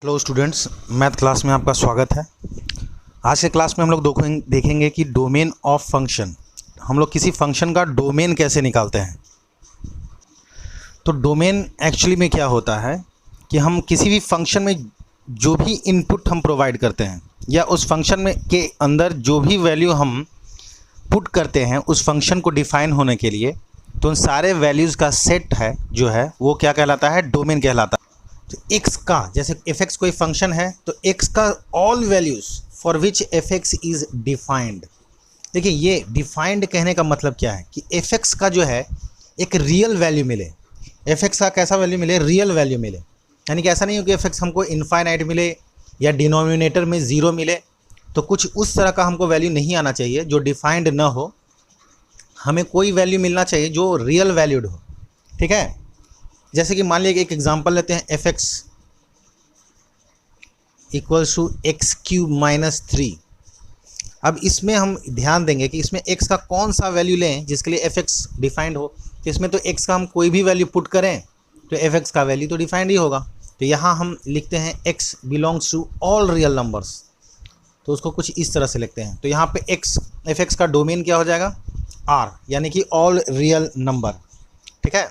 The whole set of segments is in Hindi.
हेलो स्टूडेंट्स, मैथ क्लास में आपका स्वागत है। आज के क्लास में हम लोग देखेंगे कि डोमेन ऑफ फंक्शन, हम लोग किसी फंक्शन का डोमेन कैसे निकालते हैं। तो डोमेन एक्चुअली में क्या होता है कि हम किसी भी फंक्शन में जो भी इनपुट हम प्रोवाइड करते हैं या उस फंक्शन में के अंदर जो भी वैल्यू हम पुट करते हैं उस फंक्शन को डिफाइन होने के लिए, तो उन सारे वैल्यूज़ का सेट है जो है वो क्या कहलाता है, डोमेन कहलाता है। तो x का, जैसे f(x) कोई फंक्शन है तो x का all values for which f(x) is defined. देखिए, ये डिफाइंड कहने का मतलब क्या है कि f(x) का जो है एक रियल वैल्यू मिले। f(x) का कैसा वैल्यू मिले? रियल वैल्यू मिले। यानी कि ऐसा नहीं हो कि f(x) हमको इनफाइनाइट मिले या डिनोमिनेटर में ज़ीरो मिले। तो कुछ उस तरह का हमको वैल्यू नहीं आना चाहिए जो डिफाइंड ना हो। हमें कोई वैल्यू मिलना चाहिए जो रियल वैल्यूड हो। ठीक है, जैसे कि मान लीजिए एक एग्जांपल लेते हैं, f(x) इक्वल्स टू x³ - 3। अब इसमें हम ध्यान देंगे कि इसमें x का कौन सा वैल्यू लें जिसके लिए f(x) डिफाइंड हो। तो इसमें तो x का हम कोई भी वैल्यू पुट करें तो f(x) का वैल्यू तो डिफाइंड ही होगा। तो यहाँ हम लिखते हैं x belongs to all real numbers, तो उसको कुछ इस तरह से लिखते हैं। तो यहाँ पे f(x) का डोमेन क्या हो जाएगा? R, यानी कि ऑल रियल नंबर। ठीक है,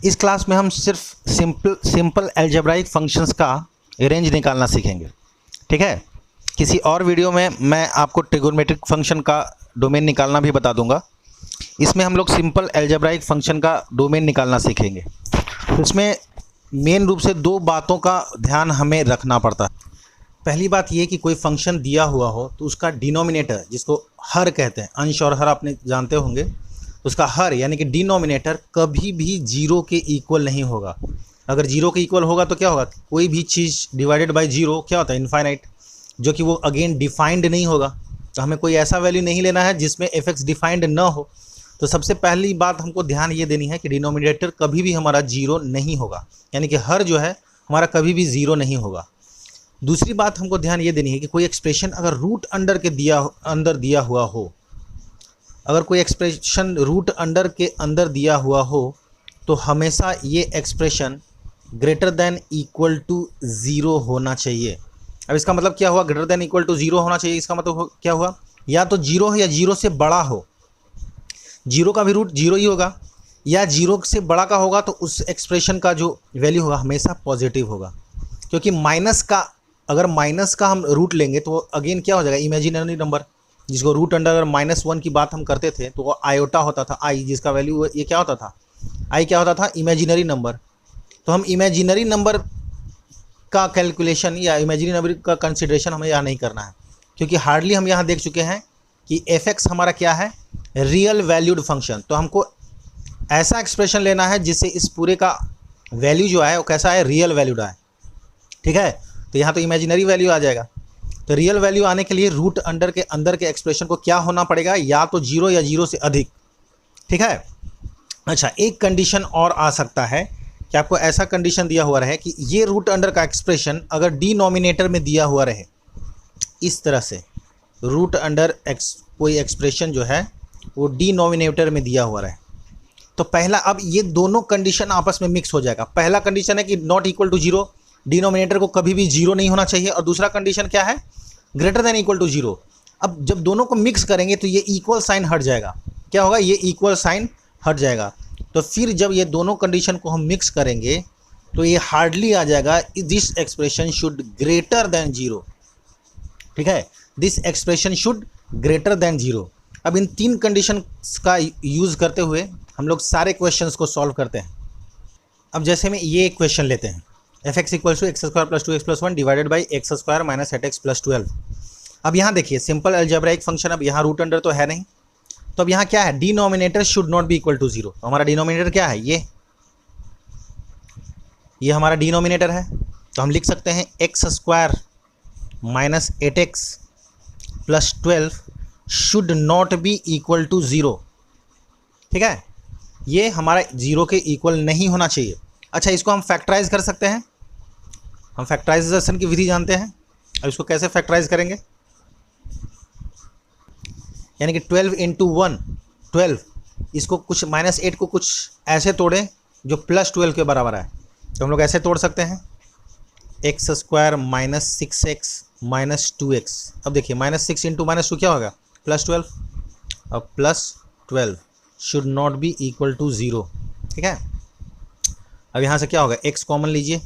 इस क्लास में हम सिर्फ सिंपल अलजेब्राइक फंक्शंस का रेंज निकालना सीखेंगे। ठीक है, किसी और वीडियो में मैं आपको ट्रिगोनोमेट्रिक फंक्शन का डोमेन निकालना भी बता दूंगा। इसमें हम लोग सिंपल अलजेब्राइक फंक्शन का डोमेन निकालना सीखेंगे। तो इसमें मेन रूप से दो बातों का ध्यान हमें रखना पड़ता है। पहली बात ये कि कोई फंक्शन दिया हुआ हो तो उसका डिनोमिनेटर, जिसको हर कहते हैं, अंश और हर आपने जानते होंगे, उसका हर यानी कि डिनोमिनेटर कभी भी जीरो के इक्वल नहीं होगा। अगर जीरो के इक्वल होगा तो क्या होगा? कोई भी चीज़ डिवाइडेड बाय जीरो क्या होता है? इनफाइनाइट, जो कि वो अगेन डिफाइंड नहीं होगा। तो हमें कोई ऐसा वैल्यू नहीं लेना है जिसमें f(x) डिफाइंड ना हो। तो सबसे पहली बात हमको ध्यान ये देनी है कि डिनोमिनेटर कभी भी हमारा जीरो नहीं होगा, यानी कि हर जो है हमारा कभी भी ज़ीरो नहीं होगा। दूसरी बात हमको ध्यान ये देनी है कि कोई एक्सप्रेशन अगर रूट अंडर के अंदर दिया हुआ हो, अगर कोई एक्सप्रेशन रूट अंडर के अंदर दिया हुआ हो तो हमेशा ये expression greater than equal to zero होना चाहिए। अब इसका मतलब क्या हुआ? Greater than equal to zero होना चाहिए, इसका मतलब क्या हुआ? या तो जीरो है या जीरो से बड़ा हो। जीरो का भी रूट जीरो ही होगा, या जीरो से बड़ा का होगा तो उस एक्सप्रेशन का जो वैल्यू होगा हमेशा पॉजिटिव होगा। क्योंकि माइनस का, अगर माइनस का हम रूट लेंगे तो अगेन क्या हो जाएगा? इमेजिनरी नंबर, जिसको रूट अंडर अगर -1 की बात हम करते थे तो वो आयोटा होता था, आई, जिसका वैल्यू ये क्या होता था? आई क्या होता था? Imaginary number. तो हम इमेजिनरी नंबर का कैलकुलेशन या इमेजिनरी नंबर का कंसिडरेशन हमें यहाँ नहीं करना है, क्योंकि हार्डली हम यहाँ देख चुके हैं कि f(x) हमारा क्या है? Real valued function. तो हमको ऐसा एक्सप्रेशन लेना है जिससे इस पूरे का वैल्यू जो है वो कैसा है? रियल वैल्यूड आए। ठीक है, तो यहाँ तो इमेजिनरी वैल्यू आ जाएगा। तो रियल वैल्यू आने के लिए रूट अंडर के अंदर के एक्सप्रेशन को क्या होना पड़ेगा? या तो जीरो या जीरो से अधिक। ठीक है, अच्छा, एक कंडीशन और आ सकता है कि आपको ऐसा कंडीशन दिया हुआ रहे कि ये रूट अंडर का एक्सप्रेशन अगर डिनोमिनेटर में दिया हुआ रहे, इस तरह से रूट अंडर कोई एक्सप्रेशन जो है वो डिनोमिनेटर में दिया हुआ रहे, तो पहला, अब ये दोनों कंडीशन आपस में मिक्स हो जाएगा। पहला कंडीशन है कि not equal to zero, denominator को कभी भी जीरो नहीं होना चाहिए, और दूसरा कंडीशन क्या है? Greater than equal to zero. अब जब दोनों को मिक्स करेंगे तो ये इक्वल साइन हट जाएगा। क्या होगा? ये इक्वल साइन हट जाएगा। तो फिर जब ये दोनों कंडीशन को हम मिक्स करेंगे तो ये हार्डली आ जाएगा, this expression should greater than zero. ठीक है, this expression should greater than zero. अब इन तीन कंडीशन का यूज़ करते हुए हम लोग सारे क्वेश्चंस को सॉल्व करते हैं। अब जैसे में ये क्वेश्चन लेते हैं, f(x) equals to x² + 2x + 1 divided by x² - 8x + 12। अब यहाँ देखिए, सिंपल अलजेब्राइक फंक्शन। अब यहाँ रूट अंडर तो है नहीं, तो अब यहाँ क्या है? Denominator should not be equal to zero. तो हमारा डिनोमिनेटर क्या है? ये हमारा डिनोमिनेटर है। तो हम लिख सकते हैं x² - 8x + 12 should not be equal to zero. ठीक है, ये हमारा जीरो के इक्वल नहीं होना चाहिए। अच्छा, इसको हम फैक्टराइज कर सकते हैं। हम फैक्टराइजेशन की विधि जानते हैं। अब इसको कैसे फैक्टराइज करेंगे? यानी कि 12 × 1 12, इसको कुछ -8 को कुछ ऐसे तोड़ें जो +12 के बराबर है। तो हम लोग ऐसे तोड़ सकते हैं, x square minus 6x minus 2x। अब देखिए -6 इंटू -2 क्या होगा, +12। अब +12 should not be equal to 0, ठीक है। अब यहाँ से क्या होगा, x कॉमन लीजिए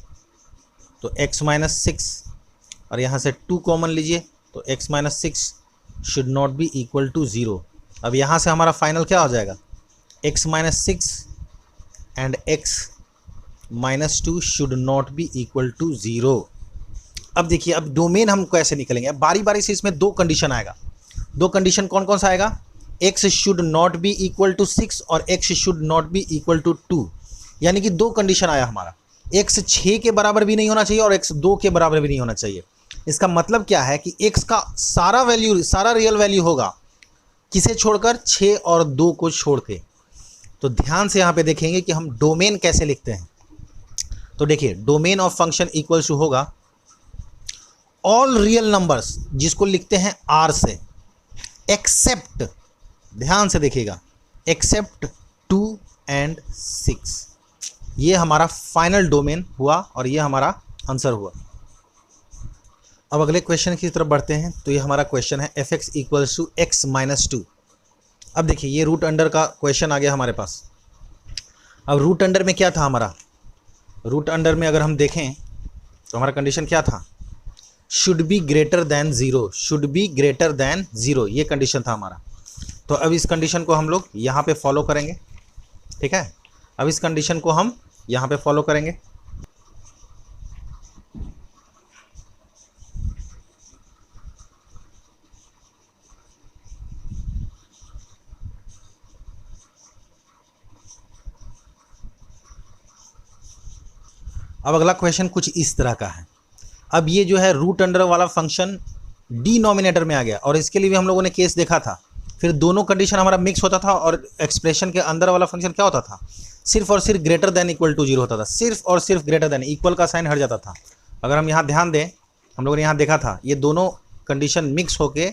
तो x माइनस 6, और यहाँ से 2 कॉमन लीजिए तो x minus 6 should not be equal to 0। अब यहाँ से हमारा फाइनल क्या हो जाएगा, x minus 6 and x minus 2 should not be equal to 0। अब देखिए, अब डोमेन हम कैसे निकलेंगे, बारी बारी से इसमें 2 कंडीशन आएगा। 2 कंडीशन कौन कौन सा आएगा, x should not be equal to 6 और x should not be equal to 2, यानी कि 2 कंडीशन आया हमारा। x 6 के बराबर भी नहीं होना चाहिए और x 2 के बराबर भी नहीं होना चाहिए। इसका मतलब क्या है कि x का सारा वैल्यू, सारा रियल वैल्यू होगा किसे छोड़कर, 6 और 2 को छोड़ के। तो ध्यान से यहाँ पे देखेंगे कि हम डोमेन कैसे लिखते हैं। तो देखिए, domain of function equals to होगा ऑल रियल नंबर्स, जिसको लिखते हैं r से, एक्सेप्ट, ध्यान से देखिएगा, एक्सेप्ट 2 एंड 6। ये हमारा फाइनल डोमेन हुआ और ये हमारा आंसर हुआ। अब अगले क्वेश्चन की तरफ बढ़ते हैं। तो ये हमारा क्वेश्चन है f(x) equals to x minus 2। अब देखिए, ये रूट अंडर का क्वेश्चन आ गया हमारे पास। अब रूट अंडर में क्या था हमारा, रूट अंडर में अगर हम देखें तो हमारा कंडीशन क्या था, should be greater than 0, should be greater than 0, ये कंडीशन था हमारा। तो अब इस कंडीशन को हम लोग यहाँ पे फॉलो करेंगे, ठीक है। अब इस कंडीशन को हम यहाँ पे फॉलो करेंगे। अब अगला क्वेश्चन कुछ इस तरह का है। अब ये जो है रूट अंडर वाला फंक्शन डिनोमिनेटर में आ गया, और इसके लिए भी हम लोगों ने केस देखा था। फिर दोनों कंडीशन हमारा मिक्स होता था और एक्सप्रेशन के अंदर वाला फंक्शन क्या होता था, सिर्फ और सिर्फ ग्रेटर देन इक्वल टू 0 होता था, सिर्फ और सिर्फ ग्रेटर देन, इक्वल का साइन हट जाता था। अगर हम यहाँ ध्यान दें, हम लोगों ने यहाँ देखा था, ये दोनों कंडीशन मिक्स होके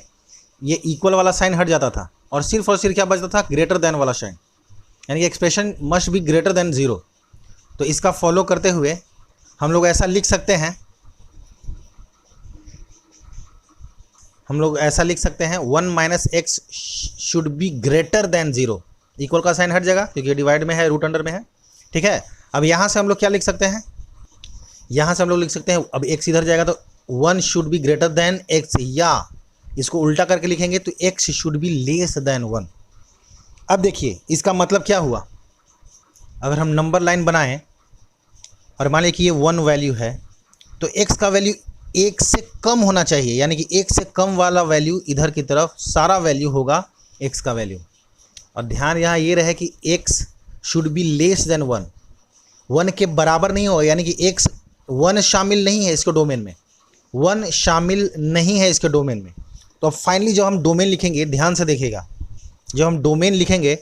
ये इक्वल वाला साइन हट जाता था और सिर्फ क्या बचता था, ग्रेटर देन वाला साइन, यानी कि expression must be greater then 0। तो इसका फॉलो करते हुए हम लोग ऐसा लिख सकते हैं, हम लोग ऐसा लिख सकते हैं 1 minus x should be greater then 0। Equal का साइन हट जाएगा क्योंकि डिवाइड में है, रूट अंडर में है, ठीक है। अब यहाँ से हम लोग क्या लिख सकते हैं, यहाँ से हम लोग लिख सकते हैं, अब x इधर जाएगा तो 1 should be greater then x, या इसको उल्टा करके लिखेंगे तो x should be less than 1। अब देखिए इसका मतलब क्या हुआ, अगर हम नंबर लाइन बनाएं और मान लें कि ये 1 वैल्यू है तो x का वैल्यू 1 से कम होना चाहिए, यानी कि 1 से कम वाला वैल्यू इधर की तरफ सारा वैल्यू होगा x का वैल्यू। और ध्यान यहाँ ये रहे कि x should be less than 1, 1 के बराबर नहीं होगा, यानी कि x 1 शामिल नहीं है इसके डोमेन में, 1 शामिल नहीं है इसके डोमेन में। तो अब फाइनली जब हम डोमेन लिखेंगे, ध्यान से देखिएगा, जब हम डोमेन लिखेंगे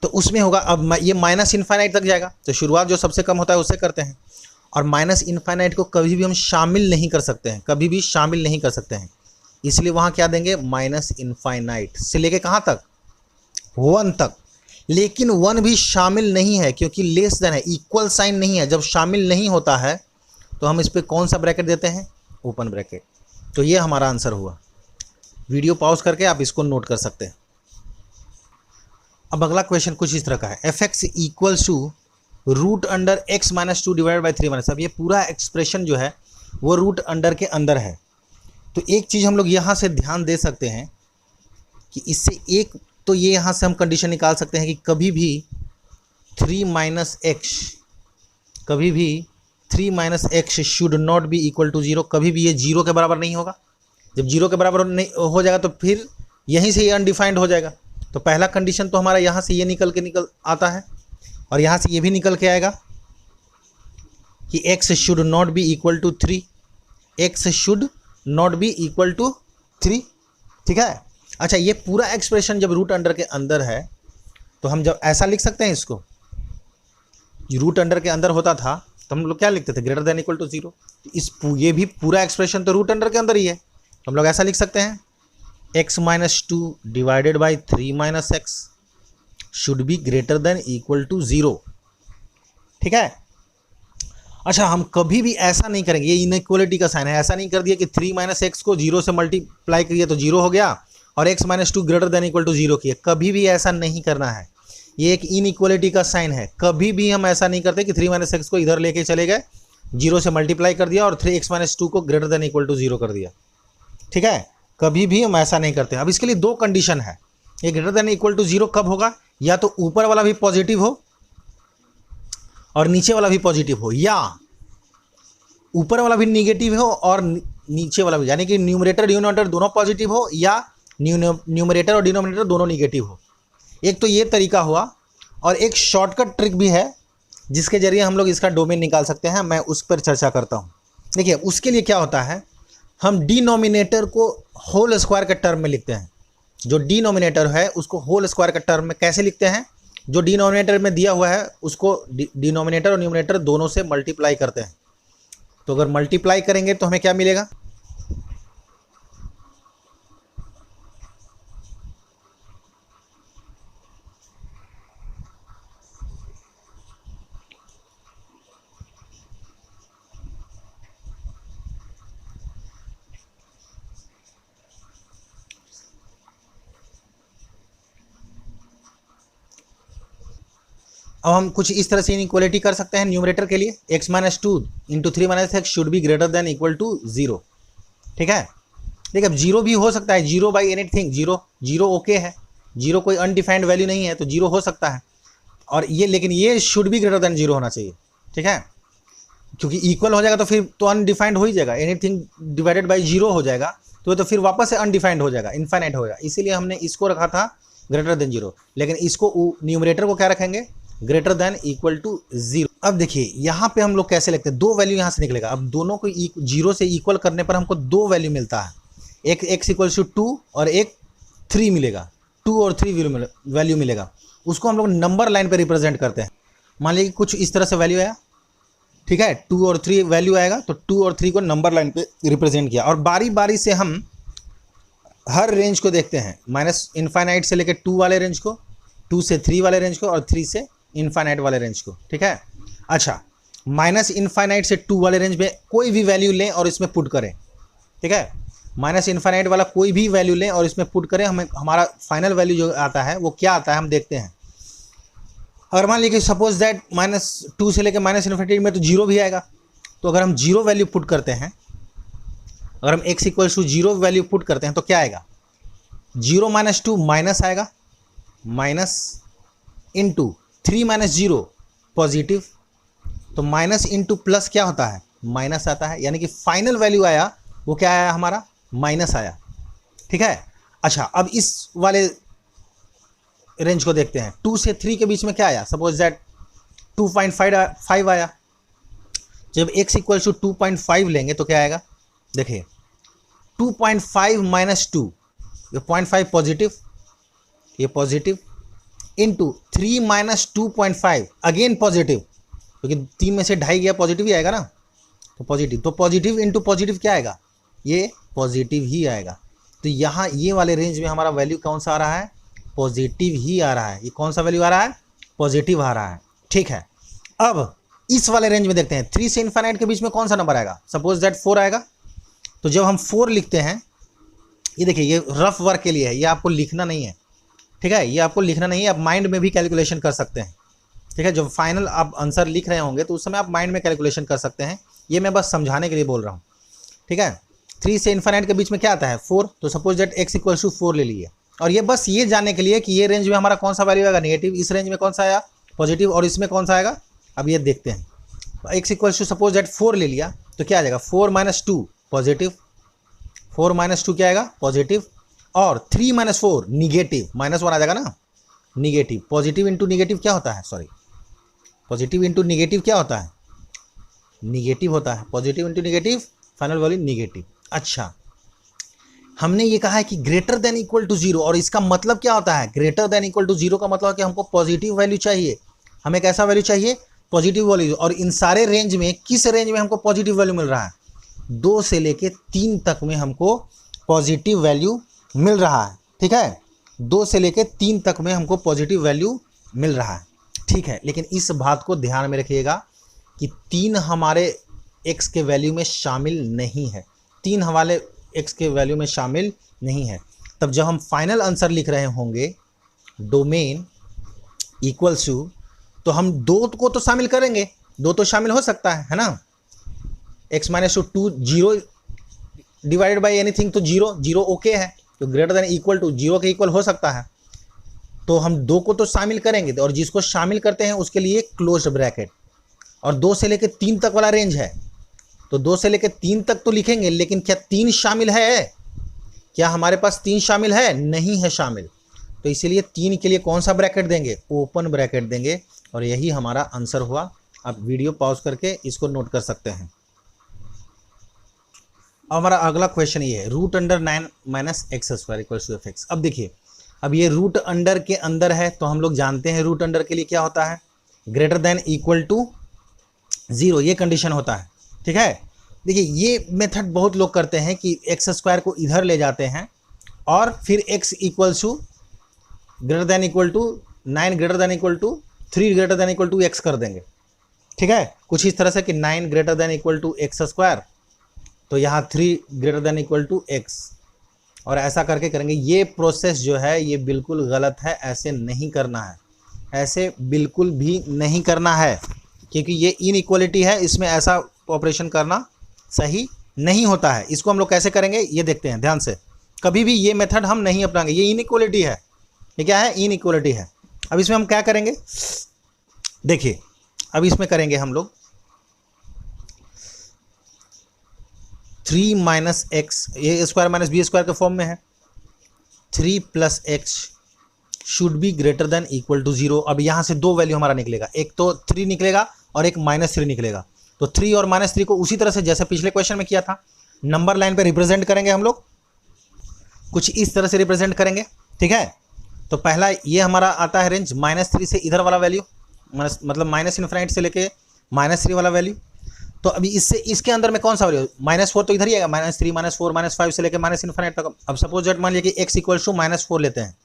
तो उसमें होगा, अब ये माइनस इन्फाइनाइट तक जाएगा, तो शुरुआत जो सबसे कम होता है उससे करते हैं। और माइनस इन्फाइनाइट को कभी भी हम शामिल नहीं कर सकते हैं, कभी भी शामिल नहीं कर सकते हैं, इसलिए वहाँ क्या देंगे, माइनस इन्फाइनाइट से लेके कहाँ तक, 1 तक। लेकिन 1 भी शामिल नहीं है क्योंकि लेस देन है, इक्वल साइन नहीं है। जब शामिल नहीं होता है तो हम इस पर कौन सा ब्रैकेट देते हैं, ओपन ब्रैकेट। तो ये हमारा आंसर हुआ। वीडियो पॉज करके आप इसको नोट कर सकते हैं। अब अगला क्वेश्चन कुछ इस तरह का है, f(x) equals to root under x minus 2 divide by 3 minus. अब ये पूरा एक्सप्रेशन जो है वो रूट अंडर के अंदर है। तो एक चीज़ हम लोग यहाँ से ध्यान दे सकते हैं कि इससे एक तो ये यहाँ से हम कंडीशन निकाल सकते हैं कि कभी भी 3 माइनस एक्स, कभी भी 3 minus x should not be equal to 0, कभी भी ये 0 के बराबर नहीं होगा। जब 0 के बराबर नहीं हो जाएगा तो फिर यहीं से ये अनडिफाइंड हो जाएगा। तो पहला कंडीशन तो हमारा यहाँ से ये निकल आता है और यहाँ से ये भी निकल के आएगा कि x should not be equal to 3, x should not be equal to 3, ठीक है। अच्छा, ये पूरा एक्सप्रेशन जब रूट अंडर के अंदर है तो हम जब ऐसा लिख सकते हैं, इसको रूट अंडर के अंदर होता था तो हम लोग क्या लिखते थे, ग्रेटर देन इक्वल टू 0। ये भी पूरा एक्सप्रेशन तो रूट अंडर के अंदर ही है, तो हम लोग ऐसा लिख सकते हैं, x minus 2 divided by 3 minus x should be greater than equal to 0, ठीक है। अच्छा, हम कभी भी ऐसा नहीं करेंगे, ये इनइक्वालिटी का साइन है, ऐसा नहीं कर दिया कि 3 माइनस एक्स को 0 से मल्टीप्लाई करिए तो 0 हो गया और x minus 2 greater than equal to 0 किए। कभी भी ऐसा नहीं करना है, ये एक इनइक्वालिटी का साइन है। कभी भी हम ऐसा नहीं करते कि 3 माइनस एक्स को इधर लेके चले गए, 0 से मल्टीप्लाई कर दिया और 3x माइनस 2 को ग्रेटर देन इक्वल टू 0 कर दिया। ठीक है, कभी भी हम ऐसा नहीं करते। अब इसके लिए दो कंडीशन है, ये ग्रेटर देन इक्वल टू 0 कब होगा, या तो ऊपर वाला भी पॉजिटिव हो और नीचे वाला भी पॉजिटिव हो, या ऊपर वाला भी निगेटिव हो और नीचे वाला भी, यानी कि न्यूमरेटर डिनोमिनेटर दोनों पॉजिटिव हो या न्यूमरेटर और डिनोमिनेटर दोनों निगेटिव हो। एक तो ये तरीका हुआ, और एक शॉर्टकट ट्रिक भी है जिसके जरिए हम लोग इसका डोमेन निकाल सकते हैं, मैं उस पर चर्चा करता हूँ। देखिए, उसके लिए क्या होता है, हम डिनोमिनेटर को होल स्क्वायर के टर्म में लिखते हैं। जो डिनोमिनेटर है उसको होल स्क्वायर के टर्म में कैसे लिखते हैं, जो डिनोमिनेटर में दिया हुआ है उसको डिनोमिनेटर और न्यूमरेटर दोनों से मल्टीप्लाई करते हैं। तो अगर मल्टीप्लाई करेंगे तो हमें क्या मिलेगा, अब हम कुछ इस तरह से इनइक्वालिटी कर सकते हैं न्यूमरेटर के लिए, x minus 2 into 3 minus x should be greater than equal to 0। ठीक है, देखिए अब 0 भी हो सकता है, 0 बाई एनीथिंग, 0 ओके है, 0 कोई अनडिफाइंड वैल्यू नहीं है तो 0 हो सकता है। और ये, लेकिन ये शुड बी ग्रेटर देन 0 होना चाहिए। ठीक है, क्योंकि इक्वल हो जाएगा तो फिर तो अनडिफाइंड हो ही जाएगा, एनीथिंग डिवाइडेड बाई 0 हो जाएगा तो फिर वापस से अनडिफाइंड हो जाएगा, इनफाइनाइट हो जाएगा। इसीलिए हमने इसको रखा था ग्रेटर देन 0, लेकिन इसको न्यूमरेटर को क्या रखेंगे, ग्रेटर देन इक्वल टू 0। अब देखिए यहाँ पे हम लोग कैसे लिखते हैं, दो वैल्यू यहाँ से निकलेगा। अब दोनों को 0 से इक्वल करने पर हमको दो वैल्यू मिलता है, एक x इक्वल्स टू 2 और एक 3 मिलेगा, 2 और 3 वैल्यू मिलेगा। उसको हम लोग नंबर लाइन पे रिप्रेजेंट करते हैं। मान लीजिए कुछ इस तरह से वैल्यू आया, ठीक है, 2 और 3 वैल्यू आएगा तो 2 और 3 को नंबर लाइन पे रिप्रेजेंट किया, और बारी बारी से हम हर रेंज को देखते हैं, माइनस इनफाइनाइट से लेकर 2 वाले रेंज को, 2 से 3 वाले रेंज को और 3 से इनफाइनाइट वाले रेंज को। ठीक है, अच्छा, माइनस इनफाइनाइट से 2 वाले रेंज में कोई भी वैल्यू लें और इसमें पुट करें। ठीक है, माइनस इनफाइनाइट वाला कोई भी वैल्यू लें और इसमें पुट करें, हमें हमारा फाइनल वैल्यू जो आता है वो क्या आता है हम देखते हैं। अगर मान लीजिए सपोज दैट -2 से लेकर माइनस इनफाइनाइट में तो 0 भी आएगा, तो अगर हम 0 वैल्यू पुट करते हैं, अगर हम x equals to 0 value put करते हैं तो क्या आएगा, 0 माइनस 2 माइनस आएगा, माइनस इंटू 3 माइनस 0 पॉजिटिव, तो माइनस इंटू प्लस क्या होता है, माइनस आता है, यानी कि फाइनल वैल्यू आया वो क्या आया हमारा, माइनस आया। ठीक है, अच्छा, अब इस वाले रेंज को देखते हैं, 2 से 3 के बीच में क्या आया, सपोज दैट 2.5 आया। जब x इक्वल्स टू 2.5 लेंगे तो क्या आएगा, देखिए 2.5 माइनस 2, ये 0.5 पॉजिटिव, ये positive, into 3 minus 2.5 again positive, क्योंकि 3 में से 2.5 गया, पॉजिटिव ही आएगा ना, तो पॉजिटिव, तो पॉजिटिव इंटू पॉजिटिव क्या आएगा, ये पॉजिटिव ही आएगा। तो यहाँ ये वाले रेंज में हमारा वैल्यू कौन सा आ रहा है, पॉजिटिव ही आ रहा है। ये कौन सा वैल्यू आ रहा है, पॉजिटिव आ रहा है। ठीक है, अब इस वाले रेंज में देखते हैं, 3 से इनफाइनाइट के बीच में कौन सा नंबर आएगा, सपोज दैट 4 आएगा। तो जब हम 4 लिखते हैं, ये देखिए ये रफ वर्क के लिए है, ये आपको लिखना नहीं है। ठीक है, ये आपको लिखना नहीं है, आप माइंड में भी कैलकुलेशन कर सकते हैं। ठीक है, जब फाइनल आप आंसर लिख रहे होंगे तो उस समय आप माइंड में कैलकुलेशन कर सकते हैं, ये मैं बस समझाने के लिए बोल रहा हूँ। ठीक है, 3 से इनफाइनाइट के बीच में क्या आता है, 4, तो suppose that x equals to 4 ले लिए, और ये बस ये जानने के लिए कि ये रेंज में हमारा कौन सा वैल्यू आएगा, नेगेटिव, इस रेंज में कौन सा आया, पॉजिटिव, और इसमें कौन सा आएगा। अब ये देखते हैं, x equals to suppose that 4 ले लिया तो क्या आ जाएगा, 4 माइनस 2 पॉजिटिव, 4 माइनस 2 क्या आएगा, पॉजिटिव, और 3 माइनस 4 निगेटिव, -1 आ जाएगा ना, निगेटिव। पॉजिटिव इंटू निगेटिव क्या होता है, सॉरी, पॉजिटिव इंटू निगेटिव क्या होता है, निगेटिव होता है। Positive into negative, final value negative. अच्छा, हमने ये कहा है कि ग्रेटर देन इक्वल टू 0, और इसका मतलब क्या होता है, ग्रेटर देन इक्वल टू 0 का मतलब है कि हमको पॉजिटिव वैल्यू चाहिए। हमें कैसा वैल्यू चाहिए, पॉजिटिव वैल्यू। और इन सारे रेंज में किस रेंज में हमको पॉजिटिव वैल्यू मिल रहा है, 2 से लेके 3 तक में हमको पॉजिटिव वैल्यू मिल रहा है। ठीक है, 2 से लेके 3 तक में हमको पॉजिटिव वैल्यू मिल रहा है। ठीक है, लेकिन इस बात को ध्यान में रखिएगा कि 3 हमारे x के वैल्यू में शामिल नहीं है, 3 हमारे x के वैल्यू में शामिल नहीं है, तब जब हम फाइनल आंसर लिख रहे होंगे डोमेन इक्वल्स टू, तो हम 2 को तो शामिल करेंगे, 2 तो शामिल हो सकता है ना, x minus 2 0 divided by anything, तो 0 ओके है, तो ग्रेटर देन इक्वल टू 0 के इक्वल हो सकता है, तो हम 2 को तो शामिल करेंगे, और जिसको शामिल करते हैं उसके लिए क्लोज ब्रैकेट, और 2 से लेकर 3 तक वाला रेंज है, तो 2 से लेकर 3 तक तो लिखेंगे, लेकिन क्या 3 शामिल है? क्या हमारे पास 3 शामिल है? नहीं है शामिल, तो इसीलिए 3 के लिए कौन सा ब्रैकेट देंगे? ओपन ब्रैकेट देंगे, और यही हमारा आंसर हुआ। आप वीडियो पॉज करके इसको नोट कर सकते हैं। अब हमारा अगला क्वेश्चन ये है, root under 9 minus x square equals to f x. अब देखिए, अब ये रूट अंडर के अंदर है, तो हम लोग जानते हैं रूट अंडर के लिए क्या होता है, ग्रेटर देन इक्वल टू 0, ये कंडीशन होता है। ठीक है, देखिए ये मेथड बहुत लोग करते हैं कि एक्स स्क्वायर को इधर ले जाते हैं और फिर x equals to greater than equal to 9 greater than equal to 3 greater than equal to x कर देंगे। ठीक है, कुछ इस तरह से कि 9 greater than equal to x square, तो यहाँ 3 greater than equal to x, और ऐसा करके करेंगे। ये प्रोसेस जो है ये बिल्कुल गलत है, ऐसे नहीं करना है, ऐसे बिल्कुल भी नहीं करना है, क्योंकि ये इनइक्वालिटी है, इसमें ऐसा ऑपरेशन करना सही नहीं होता है। इसको हम लोग कैसे करेंगे ये देखते हैं ध्यान से। कभी भी ये मेथड हम नहीं अपनाएंगे, ये इनइक्वालिटी है, ये क्या है, इनइक्वालिटी है। अब इसमें हम क्या करेंगे, देखिए अब इसमें करेंगे हम लोग 3 minus x, a square minus b square के फॉर्म में है, 3 plus x should be greater than equal to 0। अब यहाँ से 2 वैल्यू हमारा निकलेगा, एक तो 3 निकलेगा और एक -3 निकलेगा, तो 3 और -3 को उसी तरह से जैसे पिछले क्वेश्चन में किया था, नंबर लाइन पे रिप्रेजेंट करेंगे हम लोग, कुछ इस तरह से रिप्रेजेंट करेंगे। ठीक है, तो पहला ये हमारा आता है रेंज -3 से इधर वाला वैल्यू, मतलब माइनस इन्फिनिट से लेके -3 वाला वैल्यू। तो अभी इससे इसके अंदर में कौन सा वैल्यू, -4 तो इधर ही आएगा, -3 -4 -5 से लेके माइनस इन्फिनिट तक। अब सपोज दैट मान लिया कि x इक्वल्स टू -4 लेते हैं,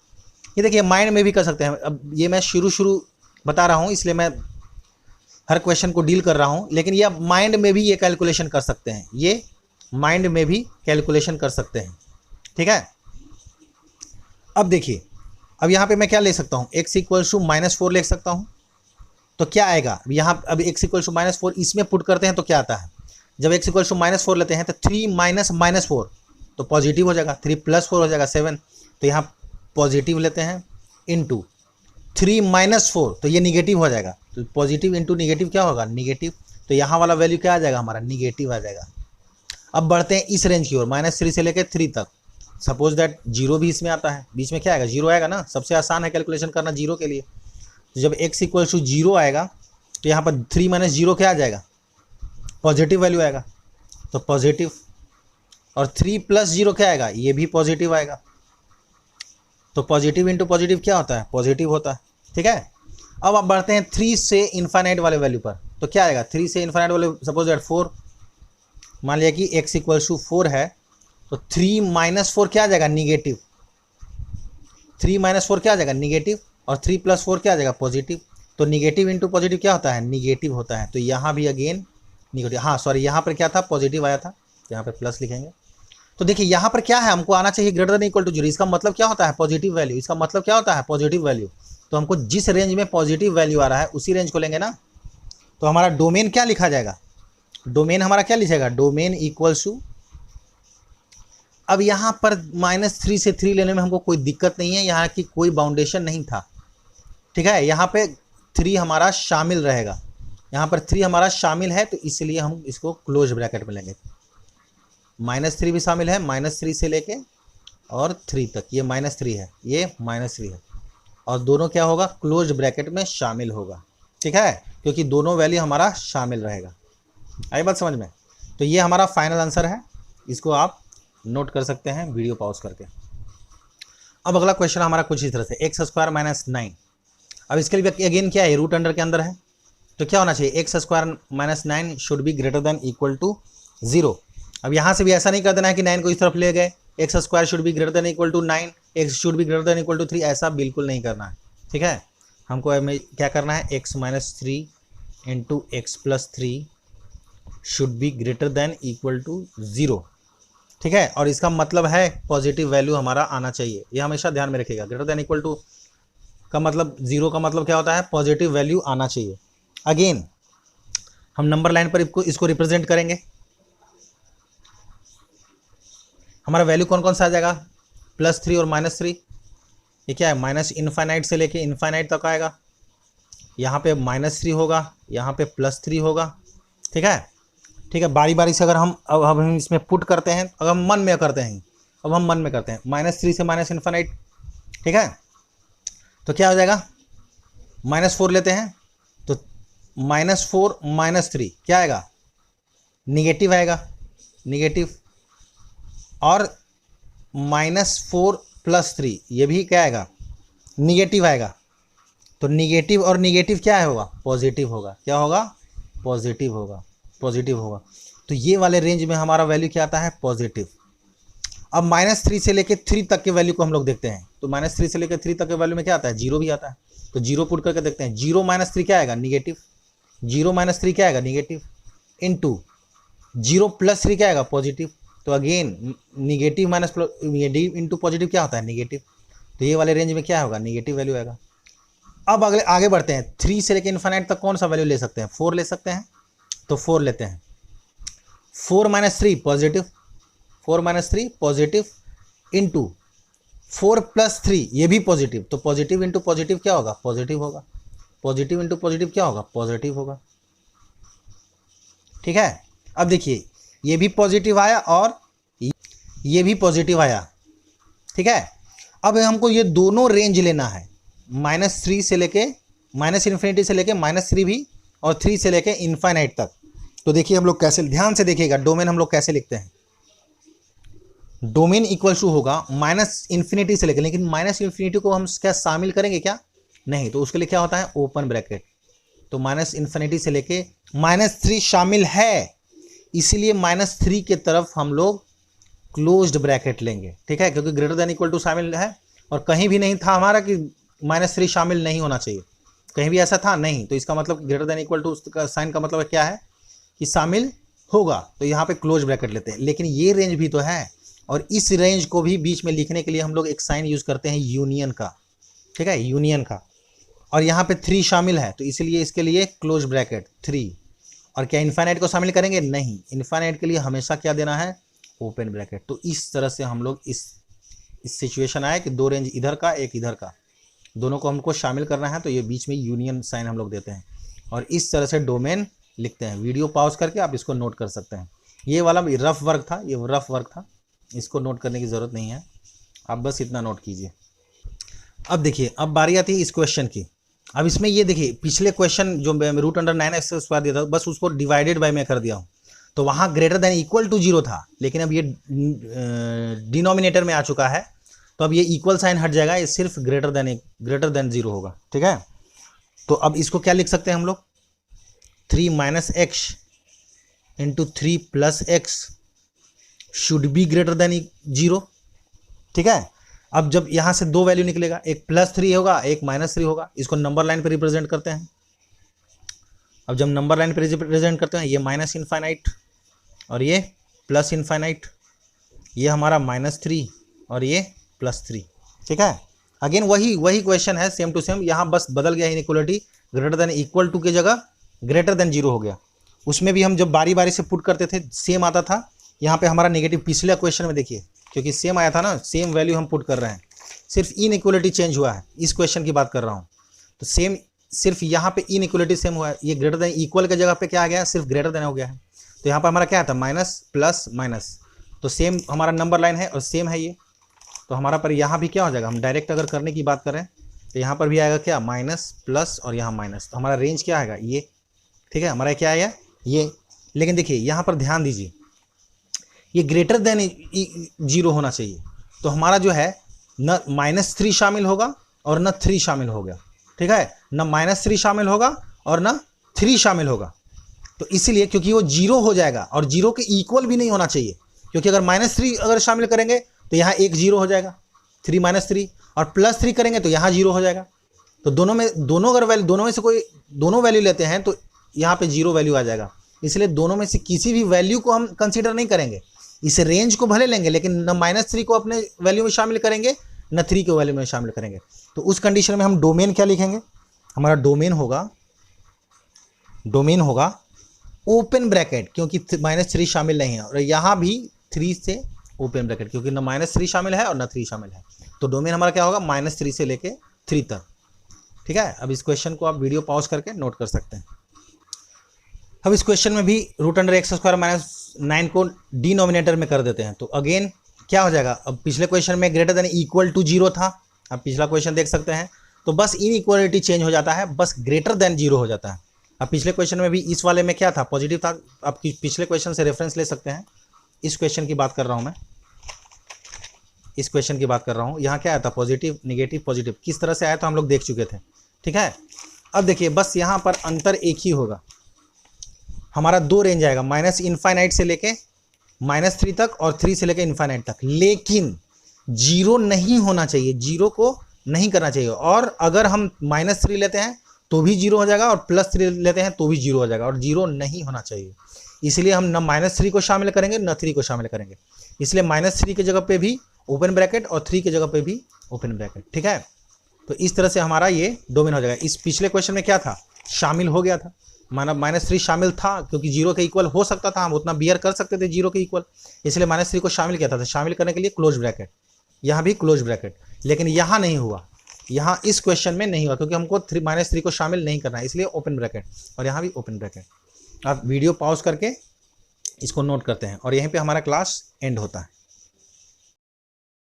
ये देखिए माइंड में भी कर सकते हैं। अब ये मैं शुरू बता रहा हूँ, इसलिए मैं हर क्वेश्चन को डील कर रहा हूँ, लेकिन ये अब माइंड में भी ये कैलकुलेशन कर सकते हैं, ये माइंड में भी कैलकुलेशन कर सकते हैं। ठीक है, अब देखिए, अब यहाँ पे मैं क्या ले सकता हूँ, x इक्वल्स टू -4 ले सकता हूँ, तो क्या आएगा यहाँ, अब x इक्वल्स टू -4 इसमें पुट करते हैं तो क्या आता है, जब x इक्वल्स टू -4 लेते हैं तो 3 माइनस -4 तो पॉजिटिव हो जाएगा, 3 प्लस 4 हो जाएगा 7, तो यहाँ पॉजिटिव लेते हैं, इनटू 3 -4 तो ये निगेटिव हो जाएगा, तो पॉजिटिव इंटू निगेटिव क्या होगा, निगेटिव, तो यहाँ वाला वैल्यू क्या आ जाएगा हमारा, निगेटिव आ जाएगा। अब बढ़ते हैं इस रेंज की ओर, -3 से लेकर 3 तक, सपोज दैट 0 भी इसमें आता है, बीच में क्या आएगा, 0 आएगा ना, सबसे आसान है कैलकुलेशन करना 0 के लिए। तो जब x इक्वल्स टू 0 आएगा तो यहाँ पर 3 माइनस 0 क्या आ जाएगा, पॉजिटिव वैल्यू आएगा, तो पॉजिटिव, और 3 प्लस 0 क्या आएगा, ये भी पॉजिटिव आएगा, तो पॉजिटिव इंटू पॉजिटिव क्या होता है, पॉजिटिव होता है। ठीक है, अब आप बढ़ते हैं 3 से इन्फाइनाइट वाले वैल्यू पर, तो क्या आएगा, 3 से इन्फाइनाइट वाले, सपोज दैट 4, मान लिया कि x इक्वल्स टू 4 है, तो 3 माइनस 4 क्या आ जाएगा, निगेटिव, 3 माइनस 4 क्या आ जाएगा, निगेटिव, और 3 प्लस 4 क्या आ जाएगा, पॉजिटिव, तो निगेटिव इंटू पॉजिटिव क्या होता है, निगेटिव होता है, तो यहाँ भी अगेन निगेटिव, हाँ सॉरी यहाँ पर क्या था, पॉजिटिव आया था, यहाँ पे प्लस लिखेंगे। तो देखिए यहाँ पर क्या है, हमको आना चाहिए ग्रेटर देन इक्वल टू 0, इसका मतलब क्या होता है, पॉजिटिव वैल्यू, इसका मतलब क्या होता है, पॉजिटिव वैल्यू, तो हमको जिस रेंज में पॉजिटिव वैल्यू आ रहा है उसी रेंज को लेंगे ना। तो हमारा डोमेन क्या लिखा जाएगा, डोमेन हमारा क्या लिखेगा, डोमेन इक्वल्स टू, अब यहाँ पर -3 से 3 लेने में हमको कोई दिक्कत नहीं है, यहाँ की कोई बाउंडेशन नहीं था। ठीक है, यहाँ पे 3 हमारा शामिल रहेगा, यहाँ पर 3 हमारा शामिल है, तो इसलिए हम इसको क्लोज ब्रैकेट में लेंगे। -3 भी शामिल है, -3 से लेके और 3 तक, ये -3 है, ये -3 है, और दोनों क्या होगा, क्लोज ब्रैकेट में शामिल होगा। ठीक है, क्योंकि दोनों वैल्यू हमारा शामिल रहेगा। आई बात समझ में? तो ये हमारा फाइनल आंसर है, इसको आप नोट कर सकते हैं वीडियो पॉज करके। अब अगला क्वेश्चन हमारा कुछ इस तरह से, एक्स स्क्वायर माइनस 9, अब इसके लिए अगेन क्या है, रूट अंडर के अंदर है, तो क्या होना चाहिए, x square minus 9 should be greater than equal to 0। अब यहाँ से भी ऐसा नहीं कर देना है कि 9 को इस तरफ ले गए, x square should be greater than equal to 9, x should be greater than equal to 3, ऐसा बिल्कुल नहीं करना है। ठीक है, हमको क्या करना है, x minus 3 into x plus three should be greater than equal to 0। ठीक है, और इसका मतलब है पॉजिटिव वैल्यू हमारा आना चाहिए, ये हमेशा ध्यान में रखिएगा। ग्रेटर देन इक्वल टू का मतलब 0 का मतलब क्या होता है, पॉजिटिव वैल्यू आना चाहिए। अगेन हम नंबर लाइन पर इसको रिप्रेजेंट करेंगे। हमारा वैल्यू कौन कौन सा आ जाएगा, +3 और -3। ये क्या है, माइनस इनफाइनाइट से लेके इनफाइनाइट तक आएगा। यहाँ पे -3 होगा, यहाँ पे +3 होगा। ठीक है, ठीक है, बारी बारी से अगर हम अब हम इसमें पुट करते हैं, अगर हम मन में करते हैं, अब हम मन में करते हैं -3 से माइनस इनफाइनाइट। ठीक है, तो क्या हो जाएगा, -4 लेते हैं तो -4 -3 क्या आएगा, निगेटिव आएगा, निगेटिव। और -4 + 3 ये भी क्या आएगा, निगेटिव आएगा। तो निगेटिव और निगेटिव क्या है होगा, पॉजिटिव होगा। क्या होगा, पॉजिटिव होगा, पॉजिटिव होगा। तो ये वाले रेंज में हमारा वैल्यू क्या आता है, पॉजिटिव। अब -3 से लेके 3 तक के वैल्यू को हम लोग देखते हैं, तो -3 से लेकर 3 तक के वैल्यू में क्या आता है, 0 भी आता है। तो 0 पुट करके देखते हैं, 0 - 3 क्या आएगा, निगेटिव। 0 - 3 क्या आएगा, निगेटिव, इनटू 0 + 3 क्या आएगा, पॉजिटिव। तो again negative minus negative into positive क्या होता है, निगेटिव। तो ये वाले रेंज में क्या होगा, निगेटिव वैल्यू आएगा। अब अगले आगे बढ़ते हैं, 3 से लेकर इनफाइनाइट तक कौन सा वैल्यू ले सकते हैं, 4 ले सकते हैं। तो 4 लेते हैं, 4 - 3 पॉजिटिव, 4 - 3 पॉजिटिव, इंटू 4 + 3 ये भी पॉजिटिव। तो पॉजिटिव इंटू पॉजिटिव क्या होगा, पॉजिटिव होगा। पॉजिटिव इंटू पॉजिटिव क्या होगा, पॉजिटिव होगा। ठीक है, अब देखिए ये भी पॉजिटिव आया और ये भी पॉजिटिव आया। ठीक है, अब हमको ये दोनों रेंज लेना है, -3 से लेके -इन्फिनिटी से लेके -3 भी, और 3 से लेके इनफाइनाइट तक। तो देखिए हम लोग कैसे, ध्यान से देखिएगा, डोमेन हम लोग कैसे लिखते हैं। डोमेन इक्वल टू होगा -इन्फिनिटी से लेकर, लेकिन -इन्फिनिटी को हम क्या शामिल करेंगे क्या, नहीं। तो उसके लिए क्या होता है, ओपन ब्रैकेट। तो -इन्फिनिटी से लेके -3 शामिल है, इसीलिए -3 के तरफ हम लोग क्लोज्ड ब्रैकेट लेंगे। ठीक है, क्योंकि ग्रेटर देन इक्वल टू शामिल है, और कहीं भी नहीं था हमारा कि -3 शामिल नहीं होना चाहिए, कहीं भी ऐसा था नहीं। तो इसका मतलब ग्रेटर देन इक्वल टू का साइन का मतलब क्या है कि शामिल होगा। तो यहाँ पे क्लोज ब्रैकेट लेते हैं, लेकिन ये रेंज भी तो है, और इस रेंज को भी बीच में लिखने के लिए हम लोग एक साइन यूज करते हैं यूनियन का। ठीक है, यूनियन का, और यहाँ पे 3 शामिल है, तो इसलिए इसके लिए क्लोज ब्रैकेट 3। और क्या इनफाइनाइट को शामिल करेंगे, नहीं। इनफाइनाइट के लिए हमेशा क्या देना है, ओपन ब्रैकेट। तो इस तरह से हम लोग इस सिचुएशन आए कि 2 रेंज इधर का एक इधर का, दोनों को हमको शामिल करना है, तो ये बीच में यूनियन साइन हम लोग देते हैं, और इस तरह से डोमेन लिखते हैं। वीडियो पॉज करके आप इसको नोट कर सकते हैं। ये वाला रफ वर्क था, ये रफ वर्क था, इसको नोट करने की ज़रूरत नहीं है, आप बस इतना नोट कीजिए। अब देखिए, अब बारी आती है इस क्वेश्चन की। अब इसमें ये देखिए, पिछले क्वेश्चन जो √9x² दिया था, बस उसको डिवाइडेड बाय में कर दिया हूँ। तो वहाँ ग्रेटर देन इक्वल टू 0 था, लेकिन अब ये डिनोमिनेटर में आ चुका है, तो अब ये इक्वल साइन हट जाएगा, ये सिर्फ ग्रेटर देन 0 होगा। ठीक है, तो अब इसको क्या लिख सकते हैं हम लोग, 3 - x into 3 + x should be greater then 0। ठीक है, अब जब यहाँ से 2 वैल्यू निकलेगा, एक +3 होगा, एक -3 होगा, इसको नंबर लाइन पे रिप्रेजेंट करते हैं। अब जब नंबर लाइन पे रिप्रेजेंट करते हैं, ये -इनफाइनाइट और ये +इनफाइनाइट, ये हमारा -3 और ये +3। ठीक है, अगेन वही क्वेश्चन है, सेम टू सेम। यहाँ बस बदल गया inequality, greater than equal to की जगह ग्रेटर देन 0 हो गया। उसमें भी हम जब बारी बारी से पुट करते थे सेम आता था, यहाँ पे हमारा नेगेटिव। पिछले क्वेश्चन में देखिए, क्योंकि सेम आया था ना, सेम वैल्यू हम पुट कर रहे हैं, सिर्फ इनइक्वालिटी चेंज हुआ है। इस क्वेश्चन की बात कर रहा हूँ, तो सेम सिर्फ यहाँ पे इनइक्वालिटी सेम हुआ है। ये ग्रेटर देन इक्वल के जगह पे क्या आ गया, सिर्फ ग्रेटर देन हो गया है। तो यहाँ पर हमारा क्या था, माइनस प्लस माइनस, तो सेम हमारा नंबर लाइन है और सेम है ये। तो हमारा पर यहाँ भी क्या हो जाएगा, हम डायरेक्ट अगर करने की बात करें तो यहाँ पर भी आएगा क्या, माइनस प्लस और यहाँ माइनस। तो हमारा रेंज क्या आएगा, ये। ठीक है, हमारा क्या आएगा, ये। लेकिन देखिए यहाँ पर ध्यान दीजिए, ये ग्रेटर देन 0 होना चाहिए। तो हमारा जो है न -3 शामिल होगा और न 3 शामिल हो गया। ठीक है, न -3 शामिल होगा और न 3 शामिल होगा। तो इसीलिए, क्योंकि वो 0 हो जाएगा और 0 के इक्वल भी नहीं होना चाहिए, क्योंकि अगर -3 अगर शामिल करेंगे तो यहाँ एक 0 हो जाएगा, 3 - 3, और +3 करेंगे तो यहाँ 0 हो जाएगा। तो दोनों में से कोई दोनों वैल्यू लेते हैं तो यहाँ पे जीरो वैल्यू आ जाएगा, इसलिए दोनों में से किसी भी वैल्यू को हम कंसीडर नहीं करेंगे। इस रेंज को भले लेंगे लेकिन न -3 को अपने वैल्यू में शामिल करेंगे न 3 को वैल्यू में शामिल करेंगे। तो उस कंडीशन में हम डोमेन क्या लिखेंगे, हमारा डोमेन होगा ओपन ब्रैकेट, क्योंकि -3 शामिल नहीं है, और यहाँ भी 3 से ओपन ब्रैकेट, क्योंकि न -3 शामिल है और न 3 शामिल है। तो डोमेन हमारा क्या होगा, -3 से लेके 3 तक। ठीक है, अब इस क्वेश्चन को आप वीडियो पॉज करके नोट कर सकते हैं। अब इस क्वेश्चन में भी √(x² - 9 को डिनोमिनेटर में कर देते हैं। तो अगेन क्या हो जाएगा, अब पिछले क्वेश्चन में ग्रेटर देन इक्वल टू 0 था, अब पिछला क्वेश्चन देख सकते हैं, तो बस इनइक्वालिटी चेंज हो जाता है, बस ग्रेटर देन 0 हो जाता है। अब पिछले क्वेश्चन में भी इस वाले में क्या था, पॉजिटिव था। आप पिछले क्वेश्चन से रेफरेंस ले सकते हैं, इस क्वेश्चन की बात कर रहा हूँ मैं, इस क्वेश्चन की बात कर रहा हूँ। यहाँ क्या आया था, पॉजिटिव नेगेटिव पॉजिटिव, किस तरह से आया तो हम लोग देख चुके थे। ठीक है, अब देखिए बस यहाँ पर अंतर एक ही होगा, हमारा 2 रेंज आएगा, -∞ से लेके -3 तक और 3 से लेके इनफाइनाइट तक, लेकिन 0 नहीं होना चाहिए, 0 को नहीं करना चाहिए। और अगर हम -3 लेते हैं तो भी 0 हो जाएगा और +3 लेते हैं तो भी 0 हो जाएगा, और 0 नहीं होना चाहिए। इसलिए हम न -3 को शामिल करेंगे न 3 को शामिल करेंगे, इसलिए -3 की जगह पे भी ओपन ब्रैकेट और 3 की जगह पे भी ओपन ब्रैकेट। ठीक है, तो इस तरह से हमारा ये डोमेन हो जाएगा। इस पिछले क्वेश्चन में क्या था, शामिल हो गया था, माना -3 शामिल था, क्योंकि 0 के इक्वल हो सकता था, हम उतना बियर कर सकते थे 0 के इक्वल, इसलिए -3 को शामिल किया था। शामिल करने के लिए क्लोज ब्रैकेट, यहाँ भी क्लोज ब्रैकेट, लेकिन यहाँ नहीं हुआ, यहाँ इस क्वेश्चन में नहीं हुआ, क्योंकि हमको -3 को शामिल नहीं करना है, इसलिए ओपन ब्रैकेट, और यहाँ भी ओपन ब्रैकेट। आप वीडियो पॉज करके इसको नोट करते हैं और यहीं पे हमारा क्लास एंड होता है।